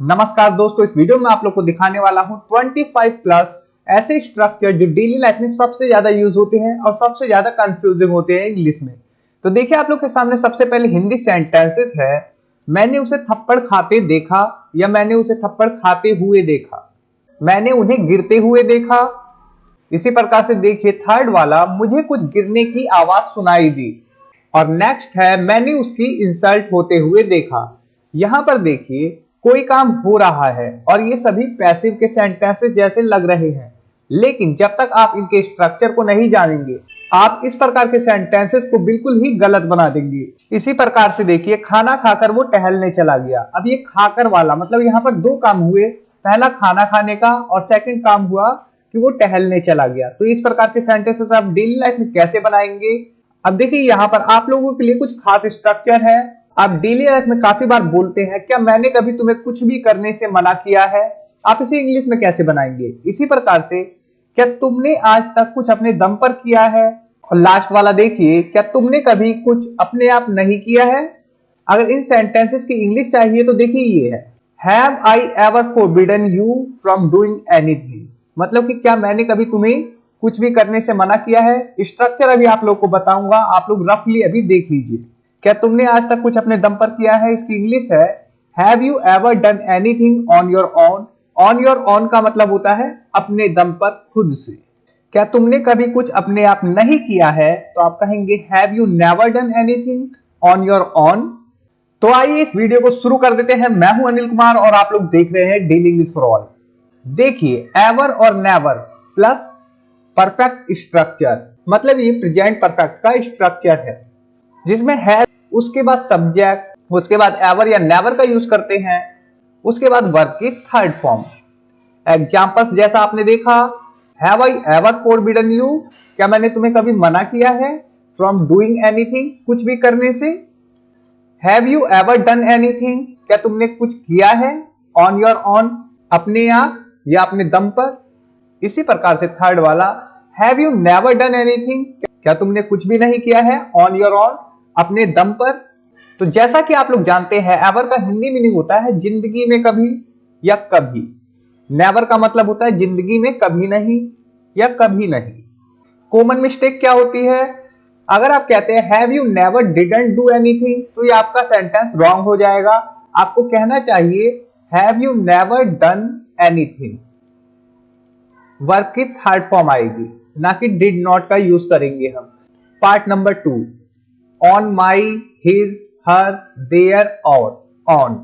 नमस्कार दोस्तों, इस वीडियो में आप लोग को दिखाने वाला हूं 25 प्लस ऐसे स्ट्रक्चर जो डेली लाइफ में सबसे ज्यादा यूज होते हैं और सबसे ज्यादा कंफ्यूजिंग होते हैं इंग्लिश में। तो देखिए, आप लोग के सामने सबसे पहले हिंदी सेंटेंसेस है। मैंने उसे थप्पड़ खाते देखा या मैंने उसे थप्पड़ खाते हुए देखा। मैंने उन्हें गिरते हुए देखा। इसी प्रकार से देखिए थर्ड वाला, मुझे कुछ गिरने की आवाज सुनाई दी। और नेक्स्ट है, मैंने उसकी इंसल्ट होते हुए देखा। यहां पर देखिए कोई काम हो रहा है और ये सभी पैसिव के सेंटेंसेस जैसे लग रहे हैं, लेकिन जब तक आप इनके स्ट्रक्चर को नहीं जानेंगे आप इस प्रकार के सेंटेंसेस को बिल्कुल ही गलत बना देंगे। इसी प्रकार से देखिए, खाना खाकर वो टहलने चला गया। अब ये खाकर वाला मतलब यहाँ पर दो काम हुए, पहला खाना खाने का और सेकंड काम हुआ कि वो टहलने चला गया। तो इस प्रकार के सेंटेंसेस आप डेली लाइफ में कैसे बनाएंगे? अब देखिए, यहाँ पर आप लोगों के लिए कुछ खास स्ट्रक्चर है। आप डेली लाइफ में काफी बार बोलते हैं, क्या मैंने कभी तुम्हें कुछ भी करने से मना किया है? आप इसे इंग्लिश में कैसे बनाएंगे? इसी प्रकार से, क्या तुमने आज तक कुछ अपने दम पर किया है? और लास्ट वाला देखिए, क्या तुमने कभी कुछ अपने आप नहीं किया है? अगर इन सेंटेंसेस की इंग्लिश चाहिए तो देखिए ये है, have I ever forbidden you from doing anything. मतलब कि क्या मैंने कभी तुम्हें कुछ भी करने से मना किया है? स्ट्रक्चर अभी आप लोग को बताऊंगा, आप लोग रफली अभी देख लीजिए। क्या तुमने आज तक कुछ अपने दम पर किया है? इसकी इंग्लिश है, have you ever done anything on your own. On your own का मतलब होता है अपने दम पर, खुद से। क्या तुमने कभी कुछ अपने आप नहीं किया है? तो आप कहेंगे have you never done anything on your own. तो आइए इस वीडियो को शुरू कर देते हैं। मैं हूं अनिल कुमार और आप लोग देख रहे हैं डेली इंग्लिश फॉर ऑल। देखिए, एवर और नेवर प्लस परफेक्ट स्ट्रक्चर, मतलब ये प्रेजेंट परफेक्ट का स्ट्रक्चर है, जिसमें है उसके बाद सब्जेक्ट, उसके बाद एवर या नेवर का यूज करते हैं, उसके बाद वर्ब की थर्ड फॉर्म। एग्जांपल्स जैसा आपने देखा, have I ever forbidden you, क्या मैंने तुम्हें कभी मना किया है फ्रॉम डूइंग एनीथिंग, कुछ भी करने से? Have you ever done anything, क्या तुमने कुछ किया है? ऑन योर ऑन, अपने आप या अपने दम पर। इसी प्रकार से थर्ड वाला, have you never done anything, क्या तुमने कुछ भी नहीं किया है? ऑन योर ऑन, अपने दम पर। तो जैसा कि आप लोग जानते हैं, एवर का हिंदी मीनिंग होता है जिंदगी में कभी या कभी। नेवर का मतलब होता है जिंदगी में कभी नहीं या कभी नहीं। कॉमन मिस्टेक क्या होती है? अगर आप कहते हैं have you never didn't do anything, तो ये आपका सेंटेंस रॉन्ग हो जाएगा। आपको कहना चाहिए have you never done anything. Verb की थर्ड फॉर्म आएगी, ना कि डिड नॉट का यूज करेंगे हम। Part number 2, own, my, his, her, their और ऑन।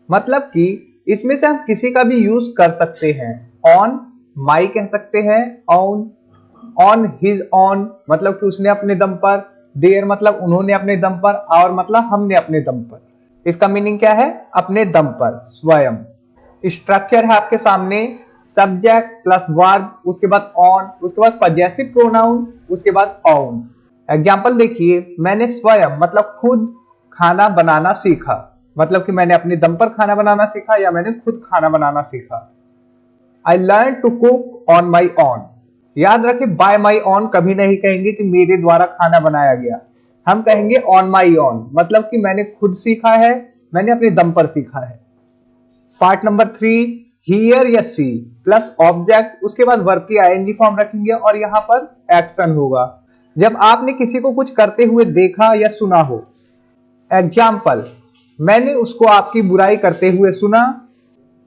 मतलब कि इसमें से हम किसी का भी यूज कर सकते हैं। ऑन, माई कह सकते हैं, ऑन हिज ऑन मतलब कि उसने अपने दम पर, देयर मतलब उन्होंने अपने दम पर, और मतलब हमने अपने दम पर। इसका मीनिंग क्या है? अपने दम पर, स्वयं। स्ट्रक्चर है आपके सामने, सब्जेक्ट प्लस वर्ब, उसके बाद ऑन, उसके बाद पजेसिव प्रोनाउन, उसके बाद ऑन। एग्जाम्पल देखिए, मैंने स्वयं मतलब खुद खाना बनाना सीखा, मतलब कि मैंने अपने दम पर खाना बनाना सीखा या मैंने खुद खाना बनाना सीखा। I learn to cook on my own. याद रखें, बाय माई ऑन कभी नहीं कहेंगे कि मेरे द्वारा खाना बनाया गया, हम कहेंगे ऑन माई ऑन, मतलब कि मैंने खुद सीखा है, मैंने अपने दम पर सीखा है। पार्ट नंबर 3, हियर या सी प्लस ऑब्जेक्ट, उसके बाद वर्ब की आईएनजी फॉर्म रखेंगे और यहां पर एक्शन होगा जब आपने किसी को कुछ करते हुए देखा या सुना हो। एग्जाम्पल, मैंने उसको आपकी बुराई करते हुए सुना।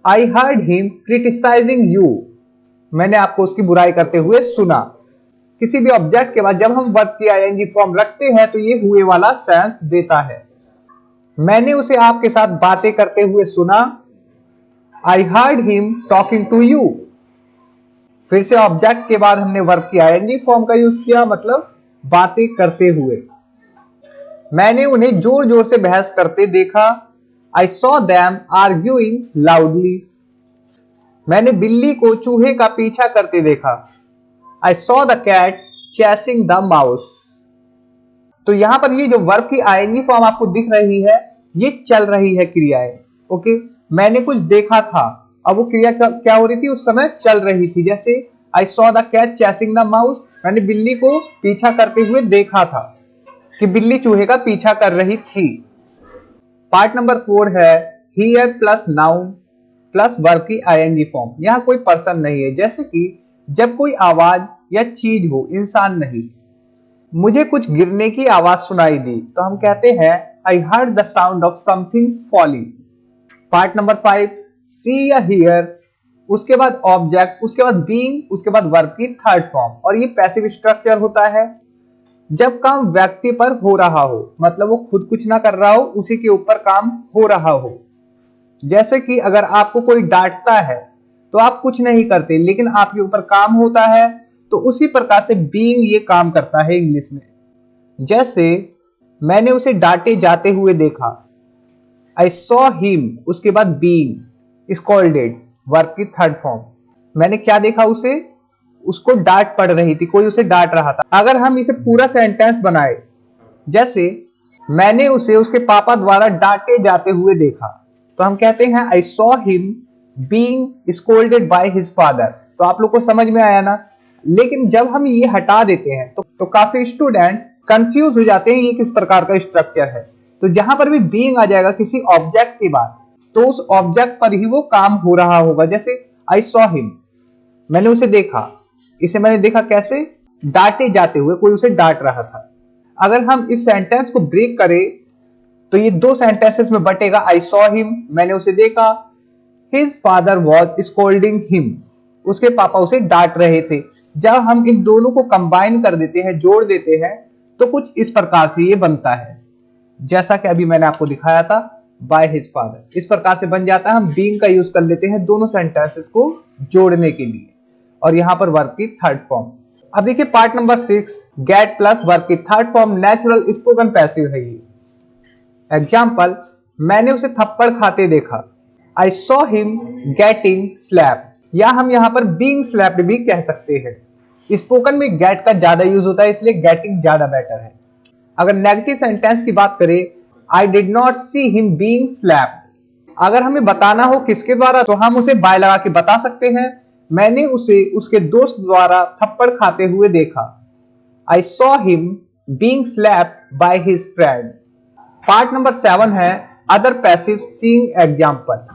I heard him criticising you, मैंने आपको उसकी बुराई करते हुए सुना। किसी भी ऑब्जेक्ट के बाद जब हम वर्ब की आईएनजी फॉर्म रखते हैं तो ये हुए वाला सेंस देता है। मैंने उसे आपके साथ बातें करते हुए सुना। I heard him talking to you. फिर से ऑब्जेक्ट के बाद हमने वर्ब की आईएनजी फॉर्म का यूज किया, मतलब बातें करते हुए। मैंने उन्हें जोर जोर से बहस करते देखा। I saw them arguing loudly. मैंने बिल्ली को चूहे का पीछा करते देखा। I saw the cat chasing the mouse. तो यहां पर ये जो वर्ब की आईएनजी फॉर्म आपको दिख रही है, ये चल रही है क्रियाएं। ओके, मैंने कुछ देखा था, अब वो क्रिया क्या हो रही थी? उस समय चल रही थी। जैसे I saw the cat chasing the mouse, मैंने बिल्ली को पीछा करते हुए देखा था, कि बिल्ली चूहे का पीछा कर रही थी। पार्ट नंबर 4 है, here plus noun plus verb की आईएनजी फॉर्म। यहाँ कोई पर्सन नहीं है, जैसे कि जब कोई आवाज या चीज हो, इंसान नहीं। मुझे कुछ गिरने की आवाज सुनाई दी तो हम कहते हैं I heard the sound of something falling. Part number 5, सी या हियर, उसके बाद ऑब्जेक्ट, उसके बाद बीइंग, उसके बाद वर्ब की थर्ड फॉर्म। और ये पैसिव स्ट्रक्चर होता है जब काम व्यक्ति पर हो रहा हो, मतलब वो खुद कुछ ना कर रहा हो, उसी के ऊपर काम हो रहा हो। जैसे कि अगर आपको कोई डांटता है तो आप कुछ नहीं करते, लेकिन आपके ऊपर काम होता है, तो उसी प्रकार से बीइंग ये काम करता है इंग्लिश में। जैसे मैंने उसे डांटे जाते हुए देखा, आई सॉ हिम, उसके बाद बीइंग स्कॉल्डेड, वर्ब की थर्ड फॉर्म। मैंने क्या देखा? उसे, उसको डांट पड़ रही थी, कोई उसे डांट रहा था। अगर हम इसे पूरा सेंटेंस बनाए, जैसे मैंने उसे उसके पापा द्वारा डांटे जाते हुए देखा, तो हम कहते हैं I saw him being scolded by his father. तो आप लोग को समझ में आया ना? लेकिन जब हम ये हटा देते हैं तो काफी स्टूडेंट्स कंफ्यूज हो जाते हैं ये किस प्रकार का स्ट्रक्चर है। तो जहां पर भी बीइंग आ जाएगा किसी ऑब्जेक्ट के बाद, तो उस ऑब्जेक्ट पर ही वो काम हो रहा होगा। जैसे आई सॉ हिम, मैंने उसे देखा, इसे मैंने देखा कैसे? डांटे जाते हुए, कोई उसे डांट रहा था। अगर हम इस सेंटेंस को ब्रेक करें तो ये दो सेंटेंसेस में बटेगा। आई सॉ हिम, मैंने उसे देखा, his father was scolding him, उसके पापा उसे डांट रहे थे। जब हम इन दोनों को कंबाइन कर देते हैं, जोड़ देते हैं, तो कुछ इस प्रकार से ये बनता है, जैसा कि अभी मैंने आपको दिखाया था, बाय हिज फादर। इस प्रकार से बन जाता है। हम बीइंग का यूज कर लेते हैं दोनों सेंटेंसेस को जोड़ने के लिए, और यहां पर वर्ब की थर्ड फॉर्म। अब देखिए part number 6, get plus verb की third form natural spoken passive है ये। एग्जाम्पल, मैंने उसे थप्पड़ खाते देखा, I saw him getting slap, या हम यहां पर बीइंग स्लैप्ड भी कह सकते हैं। स्पोकन में गेट का ज्यादा यूज होता है, इसलिए गेटिंग ज्यादा बेटर है। अगर नेगेटिव सेंटेंस की बात करें, I did not see him being slapped, अगर हमें बताना हो किसके द्वारा, तो हम उसे बाय लगा के बता सकते हैं, मैंने उसे उसके दोस्त द्वारा थप्पड़ खाते हुए देखा, I saw him being slapped by his friend. Part number 7 है अदर पैसिव सीइंग एग्जांपल।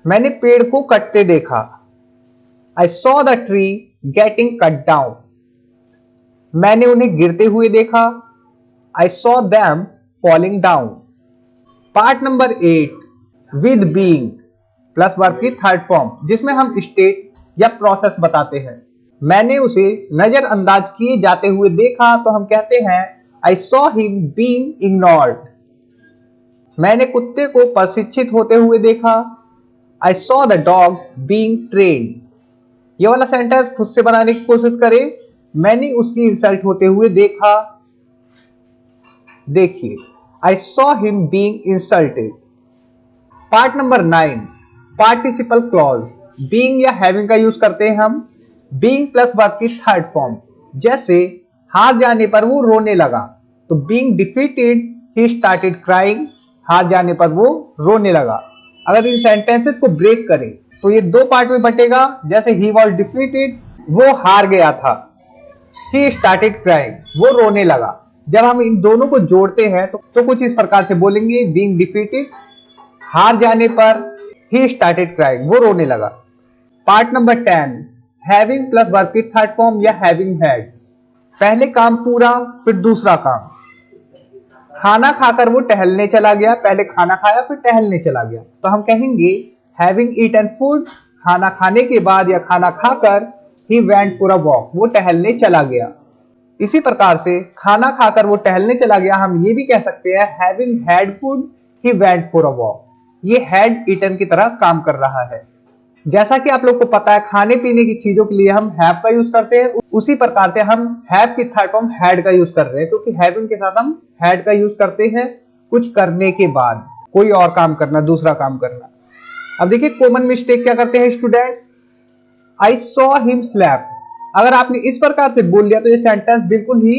मैंने पेड़ को कटते देखा, I saw the tree getting cut down. मैंने उन्हें गिरते हुए देखा, I saw them falling down. Part number 8, with being plus verb की थर्ड फॉर्म, जिसमें हम स्टेट या प्रोसेस बताते हैं। मैंने उसे नजरअंदाज किए जाते हुए देखा, तो हम कहते हैं I saw him being ignored. मैंने कुत्ते को प्रशिक्षित होते हुए देखा, I saw the dog being trained. ये वाला सेंटेंस खुद से बनाने की कोशिश करें, मैंने उसकी इंसल्ट होते हुए देखा। देखिए, I saw him being insulted. Part number 9, participle clause. Being या हैविंग का यूज करते हैं हम, बीइंग प्लस वर्ब की थर्ड फॉर्म। जैसे हार जाने पर वो रोने लगा, तो being defeated he started crying, हार जाने पर वो रोने लगा। अगर इन सेंटेंसेस को ब्रेक करें तो ये दो पार्ट में बटेगा। जैसे ही वॉज डिफीटेड, वो हार गया था, ही स्टार्टेड क्राइंग, वो रोने लगा। जब हम इन दोनों को जोड़ते हैं तो कुछ इस प्रकार से बोलेंगे, बीइंग डिफीटेड, हार जाने पर, ही स्टार्टेड क्राइंग, वो रोने लगा। Part number 10, having plus verb की थर्ड फॉर्म या हैविंग हैड। पहले काम पूरा, फिर दूसरा काम। खाना खाकर वो टहलने चला गया, पहले खाना खाया फिर टहलने चला गया, तो हम कहेंगे हैविंग ईटन फूड, खाना खाने के बाद या खाना खाकर, he went for a walk, वो टहलने चला गया। इसी प्रकार से खाना खाकर वो टहलने चला गया, हम ये भी कह सकते हैं having had food, he went for a walk. ये हैड ईटन की तरह काम कर रहा है। जैसा कि आप लोग को पता है, खाने पीने की चीजों के लिए हम हैव का यूज करते हैं, उसी प्रकार से हम हैव की थर्ड फॉर्म हैड का यूज कर रहे हैं, क्योंकि हैविंग के साथ हम हैड का यूज करते हैं कुछ करने के बाद, कोई और काम करना, दूसरा काम करना। अब देखिए कॉमन मिस्टेक क्या करते हैं students, I saw him slap. अगर आपने इस प्रकार से बोल दिया तो ये सेंटेंस बिल्कुल ही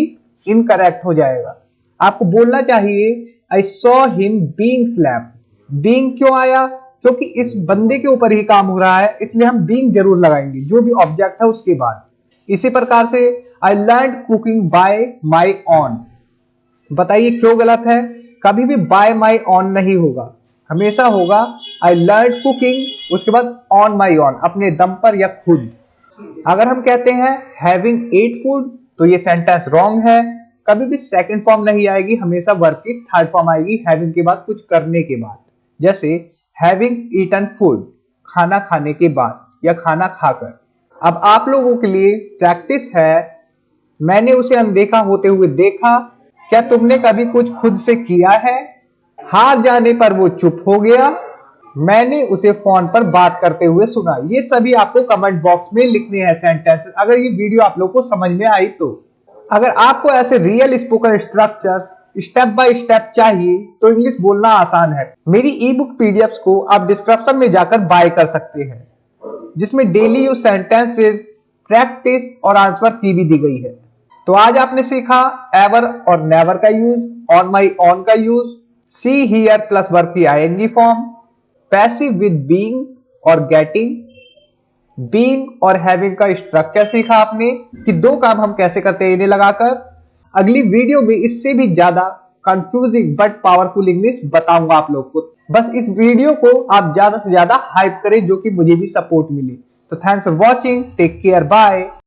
इनकरेक्ट हो जाएगा। आपको बोलना चाहिए I saw him being slap. Being क्यों आया? क्योंकि इस बंदे के ऊपर ही काम हो रहा है, इसलिए हम बीइंग जरूर लगाएंगे, जो भी ऑब्जेक्ट है उसके बाद। इसी प्रकार से I learn cooking by my on. बताइए क्यों गलत है? कभी भी बाय माई ऑन नहीं होगा, हमेशा होगा आई लर्न कुकिंग, उसके बाद ऑन माई ऑन, अपने दम पर या खुद। अगर हम कहते हैं हैविंग एट फूड तो ये सेंटेंस रॉन्ग है, कभी भी सेकंड फॉर्म नहीं आएगी, हमेशा वर्ब की थर्ड फॉर्म आएगी हैविंग के बाद, कुछ करने के बाद। जैसे हैविंग ईटन फूड, खाना खाने के बाद या खाना खाकर। अब आप लोगों के लिए प्रैक्टिस है, मैंने उसे अनदेखा होते हुए देखा। क्या तुमने कभी कुछ खुद से किया है? हार जाने पर वो चुप हो गया, मैंने उसे फोन पर बात करते हुए सुना। ये सभी आपको कमेंट बॉक्स में लिखने हैं सेंटेंसेस, अगर ये वीडियो आप लोग को समझ में आई तो। अगर आपको ऐसे real spoken structures step by step चाहिए तो इंग्लिश बोलना आसान है, मेरी ई बुक पीडीएफ्स को आप डिस्क्रिप्शन में जाकर बाय कर सकते हैं, जिसमें डेली यूज सेंटेंसेस, प्रैक्टिस और आंसर की भी दी गई है। तो आज आपने सीखा एवर और नेवर का यूज, ऑन माई ऑन का use, see here plus verb की ING form, passive with being और गेटिंग, बीइंग और हैविंग का स्ट्रक्चर सीखा आपने कि दो काम हम कैसे करते हैं इन्हें लगाकर। अगली वीडियो में इससे भी ज्यादा कंफ्यूजिंग बट पावरफुल इंग्लिश बताऊंगा आप लोग को। बस इस वीडियो को आप ज्यादा से ज्यादा हाइप करें, जो कि मुझे भी सपोर्ट मिले। तो thanks for watching, take care, bye.